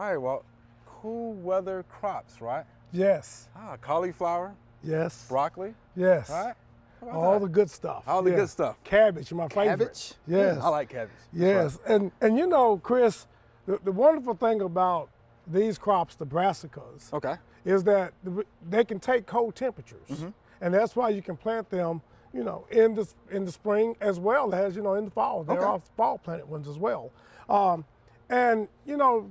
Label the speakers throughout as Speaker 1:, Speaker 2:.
Speaker 1: All right, well, cool weather crops, right?
Speaker 2: Yes.
Speaker 1: Cauliflower,
Speaker 2: Yes.
Speaker 1: broccoli,
Speaker 2: Yes.
Speaker 1: right?
Speaker 2: All the good stuff.
Speaker 1: All the good stuff.
Speaker 2: Cabbage, my favorite.
Speaker 1: Cabbage?
Speaker 2: Yes.
Speaker 1: I like cabbage.
Speaker 2: Yes.
Speaker 1: Right.
Speaker 2: And you know, Chris, the wonderful thing about these crops, the brassicas,
Speaker 1: Okay.
Speaker 2: is that they can take cold temperatures. And that's why you can plant them, you know, in the spring as well as, you know, in the fall. There are fall planted ones as well. And, you know,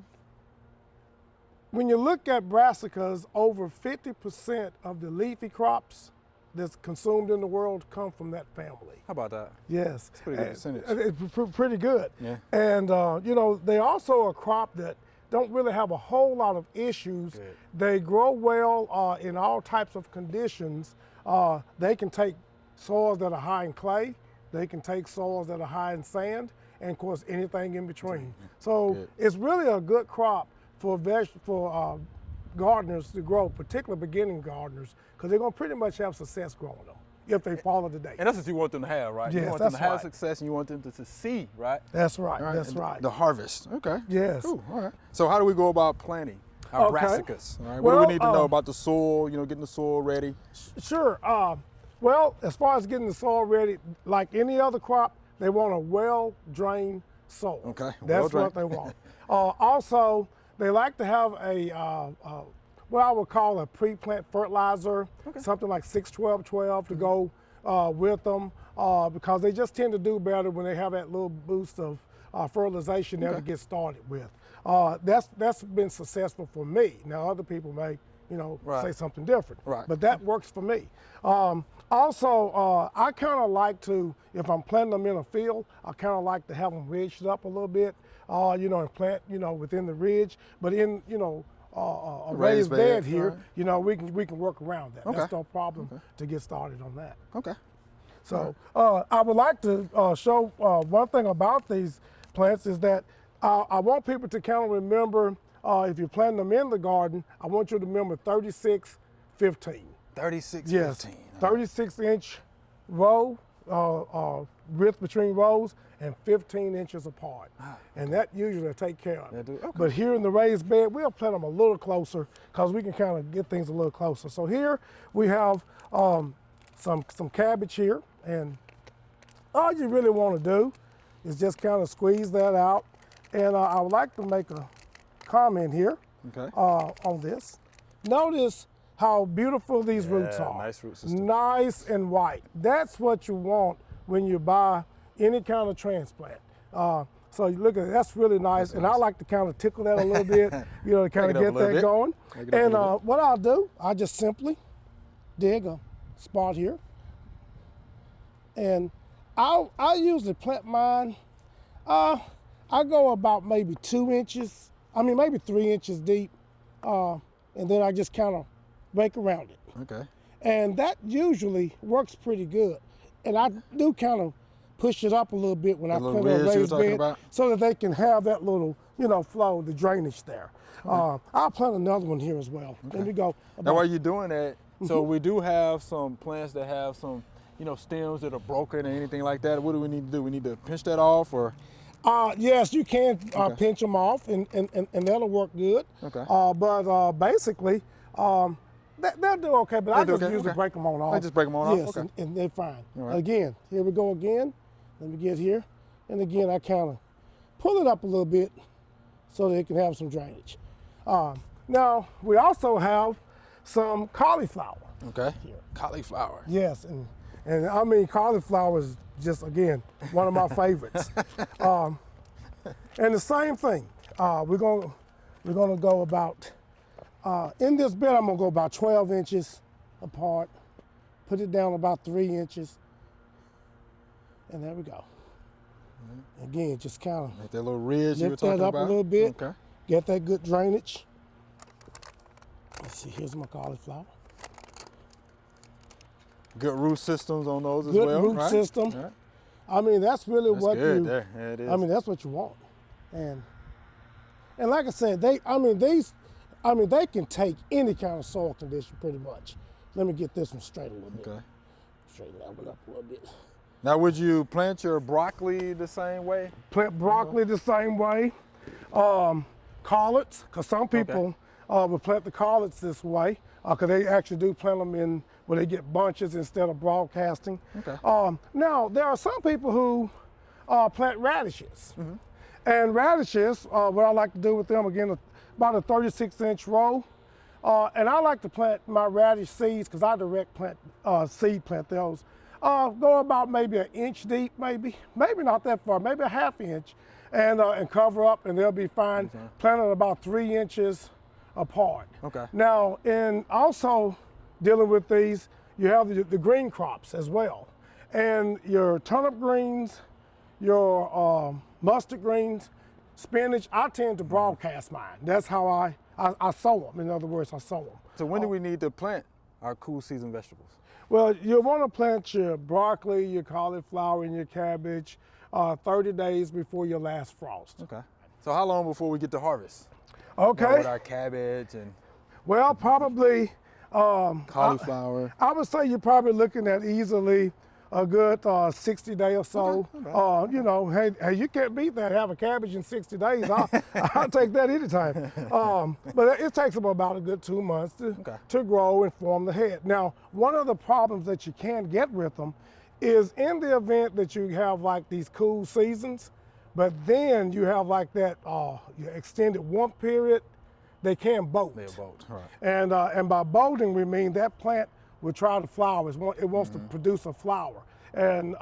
Speaker 2: when you look at brassicas, over 50% of the leafy crops that's consumed in the world come from that family.
Speaker 1: How about that?
Speaker 2: Yes.
Speaker 1: It's a pretty good percentage.
Speaker 2: It's pretty good.
Speaker 1: Yeah.
Speaker 2: And, you know, they also a crop that don't really have a whole lot of issues.
Speaker 1: Good.
Speaker 2: They grow well in all types of conditions. They can take soils that are high in clay. They can take soils that are high in sand, and of course anything in between. So it's really a good crop for gardeners to grow, particularly beginning gardeners, because they're going to pretty much have success growing them if they follow the date.
Speaker 1: And that's what you want them to have, right?
Speaker 2: Yes,
Speaker 1: you want them to have success, and you want them to succeed, right?
Speaker 2: That's right.
Speaker 1: Right.
Speaker 2: That's right.
Speaker 1: The harvest. Okay.
Speaker 2: Yes.
Speaker 1: Cool. All right. So how do we go about planting our brassicas? All right. What do we need to know about the soil? You know, getting the soil ready.
Speaker 2: Sure. Well, as far as getting the soil ready, like any other crop, they want a well-drained soil.
Speaker 1: Okay.
Speaker 2: That's what they want. Also, they like to have what I would call a pre-plant fertilizer, something like 6-12-12 to go with them, because they just tend to do better when they have that little boost of fertilization there to get started with. That's been successful for me. Now other people may, you know, say something different, but that works for me. Also, I kind of like to, if I'm planting them in a field, I kind of like to have them ridged up a little bit, you know, and plant, you know, within the ridge, but in, you know, a raised bed here, you know, we can work around that. That's no problem to get started on that.
Speaker 1: Okay.
Speaker 2: So I would like to show one thing about these plants is that I want people to kind of remember, if you're planting them in the garden, I want you to remember 36-15.
Speaker 1: 36-15.
Speaker 2: Yes, 36-inch row, width between rows, and 15 inches apart. And that usually will take care of it. But here in the raised bed, we'll plant them a little closer because we can kind of get things a little closer. So here we have some cabbage here, and all you really want to do is just kind of squeeze that out. And I would like to make a comment here on this. Notice how beautiful these roots are.
Speaker 1: Nice root system.
Speaker 2: Nice and white. That's what you want when you buy any kind of transplant. So you look at it, that's really nice. And I like to kind of tickle that a little bit, you know, to kind of get that going. And what I'll do, I just simply dig a spot here. And I usually plant mine, I go about maybe 2 inches, maybe 3 inches deep. And then I just kind of rake around it.
Speaker 1: Okay.
Speaker 2: And that usually works pretty good. And I do kind of push it up a little bit when I put it on a raised bed so that they can have that little, you know, flow, the drainage there. I'll plant another one here as well. Then we go.
Speaker 1: Now while you're doing that, so we do have some plants that have some, you know, stems that are broken and anything like that. What do we need to do? We need to pinch that off, or?
Speaker 2: Yes, you can pinch them off, and that'll work good.
Speaker 1: Okay.
Speaker 2: But basically, they'll do okay, but I just usually break them on off.
Speaker 1: I just break them on
Speaker 2: off?
Speaker 1: Yes,
Speaker 2: and they're fine. Again, here we go again. Let me get here. And again, I kind of pull it up a little bit so that it can have some drainage. Now, we also have some cauliflower.
Speaker 1: Okay, here. Cauliflower.
Speaker 2: Yes, and I mean, cauliflower is just, again, one of my favorites. And the same thing, we're gonna go about, in this bed, I'm gonna go about 12 inches apart, put it down about 3 inches, and there we go. Again, just kind of
Speaker 1: make that little ridge you were
Speaker 2: lift
Speaker 1: talking
Speaker 2: that up
Speaker 1: about.
Speaker 2: A little bit,
Speaker 1: okay.
Speaker 2: Get that good drainage. Let's see, here's my cauliflower.
Speaker 1: Good root systems on those as well,
Speaker 2: Good root system.
Speaker 1: Right.
Speaker 2: I mean, that's really what
Speaker 1: good
Speaker 2: you.
Speaker 1: there. Yeah, it is.
Speaker 2: I mean, that's what you want. And like I said, they can take any kind of soil condition pretty much. Let me get this one straight a little bit.
Speaker 1: Okay.
Speaker 2: Straighten that one up a little bit.
Speaker 1: Now, would you plant your broccoli the same way?
Speaker 2: Plant broccoli the same way. collards, because some people will plant the collards this way, because they actually do plant them in where they get bunches instead of broadcasting.
Speaker 1: Okay.
Speaker 2: Now, there are some people who plant radishes. And radishes, what I like to do with them, again, about a 36-inch row. And I like to plant my radish seeds, because I direct seed plant those. Go about maybe an inch deep, maybe not that far, maybe a half inch, and cover up, and they'll be fine. Planted about 3 inches apart.
Speaker 1: Okay.
Speaker 2: Now, in also dealing with these, you have the green crops as well, and your turnip greens, your mustard greens, spinach. I tend to broadcast mine. That's how I sow them. In other words, I sow them.
Speaker 1: So when do we need to plant our cool season vegetables?
Speaker 2: Well, you'll want to plant your broccoli, your cauliflower, and your cabbage 30 days before your last frost.
Speaker 1: Okay. So how long before we get to harvest?
Speaker 2: Okay.
Speaker 1: With our cabbage and
Speaker 2: well, probably
Speaker 1: cauliflower.
Speaker 2: I would say you're probably looking at easily a good 60 days or so.
Speaker 1: Okay.
Speaker 2: You know, hey, you can't beat that. Have a cabbage in 60 days. I'll take that anytime. But it takes them about a good 2 months to grow and form the head. Now, one of the problems that you can get with them is in the event that you have like these cool seasons, but then you have like that extended warmth period, they can bolt.
Speaker 1: They'll bolt, right.
Speaker 2: And by bolting, we mean that plant will try to flower. It wants to produce a flower. And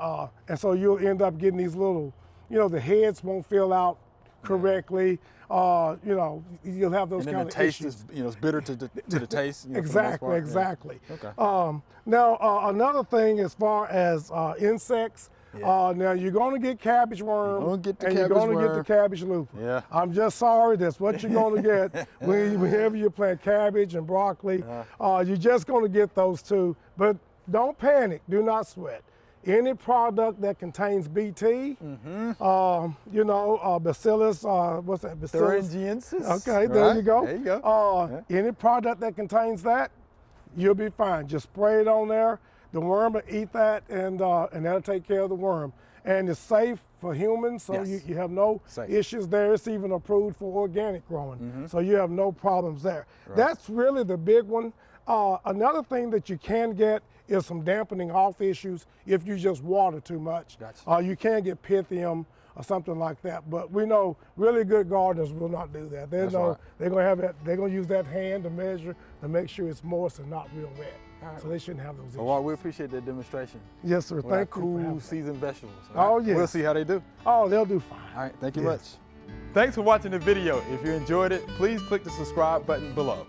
Speaker 2: so you'll end up getting these little, you know, the heads won't fill out correctly. You know, you'll have those kind of issues.
Speaker 1: And then the taste is, you know, it's bitter to the taste. You know,
Speaker 2: exactly, exactly.
Speaker 1: Yeah. Okay.
Speaker 2: Now, another thing as far as insects, now you're going to get cabbage worm,
Speaker 1: You're get the
Speaker 2: and
Speaker 1: cabbage
Speaker 2: you're going to
Speaker 1: worm.
Speaker 2: get the cabbage looper.
Speaker 1: Yeah.
Speaker 2: I'm just sorry, that's what you're going to get whenever you plant cabbage and broccoli. You're just going to get those two, but don't panic, do not sweat. Any product that contains BT, you know, Bacillus, what's that? Bacillus?
Speaker 1: Thuringiensis.
Speaker 2: Okay, there you go.
Speaker 1: There you go.
Speaker 2: Any product that contains that, you'll be fine. Just spray it on there. The worm will eat that, and that'll take care of the worm. And it's safe for humans, so you have no issues there. It's even approved for organic growing, so you have no problems there. Right. That's really the big one. Another thing that you can get is some dampening off issues if you just water too much.
Speaker 1: Gotcha.
Speaker 2: You can get pythium or something like that, but we know really good gardeners will not do that. They're gonna have that. They're gonna use that hand to measure to make sure it's moist and not real wet. Right. So they shouldn't have those issues.
Speaker 1: Well, we appreciate that demonstration.
Speaker 2: Yes, sir. Thank you.
Speaker 1: Cool season vegetables.
Speaker 2: Oh, yes.
Speaker 1: We'll see how they do.
Speaker 2: Oh, they'll do fine.
Speaker 1: All right. Thank you much. Thanks for watching the video. If you enjoyed it, please click the subscribe button below.